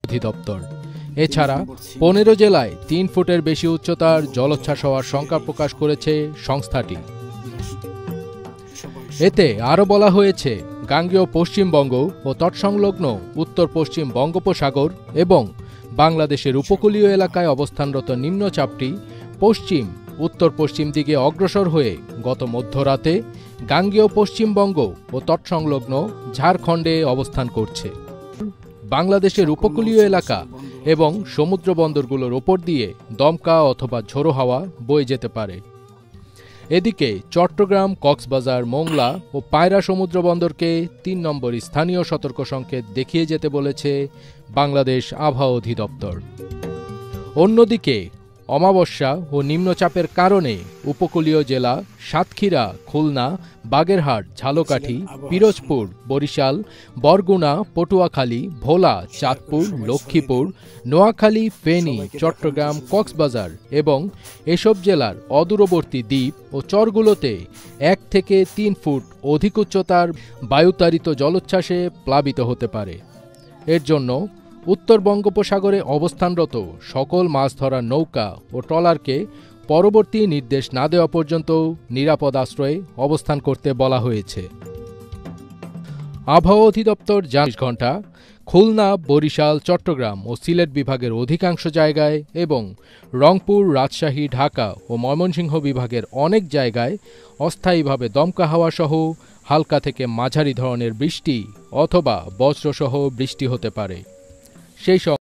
অধিদপ্তর। এছাড়া 15 জেলায় 3 ফুটের বেশি উচ্চতার জলোচ্ছ্বাস হওয়ার শঙ্কা প্রকাশ করেছে সংস্থাটি। এতে আরও বলা হয়েছে, গাঙ্গেয় পশ্চিমবঙ্গ ও তৎসংলগ্ন উত্তর পশ্চিম বঙ্গোপসাগর এবং বাংলাদেশের উপকূলীয় এলাকায় অবস্থানরত নিম্নচাপটি পশ্চিম উত্তর পশ্চিম দিকে অগ্রসর হয়ে গত মধ্যরাতে গাঙ্গেয় পশ্চিমবঙ্গ ও তৎসংলগ্ন ঝাড়খণ্ডে অবস্থান করছে। বাংলাদেশের উপকূলীয় এলাকা এবং সমুদ্র বন্দরগুলোর ওপর দিয়ে দমকা অথবা ঝোড়ো হাওয়া বয়ে যেতে পারে। এদিকে চট্টগ্রাম, কক্সবাজার, মোংলা ও পায়রা সমুদ্র বন্দরকে 3 নম্বর স্থানীয় সতর্ক সংকেত দেখিয়ে যেতে বলেছে বাংলাদেশ আবহাওয়া অধিদপ্তর। অন্যদিকে অমাবস্যা ও নিম্নচাপের কারণে উপকূলীয় জেলা সাতক্ষীরা, খুলনা, বাগেরহাট, ঝালকাঠি, পিরোজপুর, বরিশাল, বরগুনা, পটুয়াখালী, ভোলা, চাঁদপুর, লক্ষ্মীপুর, নোয়াখালী, ফেনী, চট্টগ্রাম, কক্সবাজার এবং এসব জেলার অদূরবর্তী দ্বীপ ও চরগুলোতে 1 থেকে 3 ফুট অধিক উচ্চতার বায়ুতাড়িত জলোচ্ছ্বাসে প্লাবিত হতে পারে। এর জন্য উত্তর বঙ্গোপসাগরে অবস্থানরত সকল মাছ ধরার নৌকা ও ট্রলারকে পরবর্তী নির্দেশ না দেওয়া পর্যন্ত নিরাপদ আশ্রয়ে অবস্থান করতে বলা হয়েছে। আবহাওয়া অধিদপ্তর 24 ঘণ্টা খুলনা, বরিশাল, চট্টগ্রাম ও সিলেট বিভাগের অধিকাংশ জায়গায় এবং রংপুর, রাজশাহী, ঢাকা ও ময়মনসিংহ বিভাগের অনেক জায়গায় অস্থায়ীভাবে দমকা হাওয়া সহ হালকা থেকে মাঝারি ধরনের বৃষ্টি অথবা বজ্রসহ বৃষ্টি হতে পারে। সেই সঙ্গে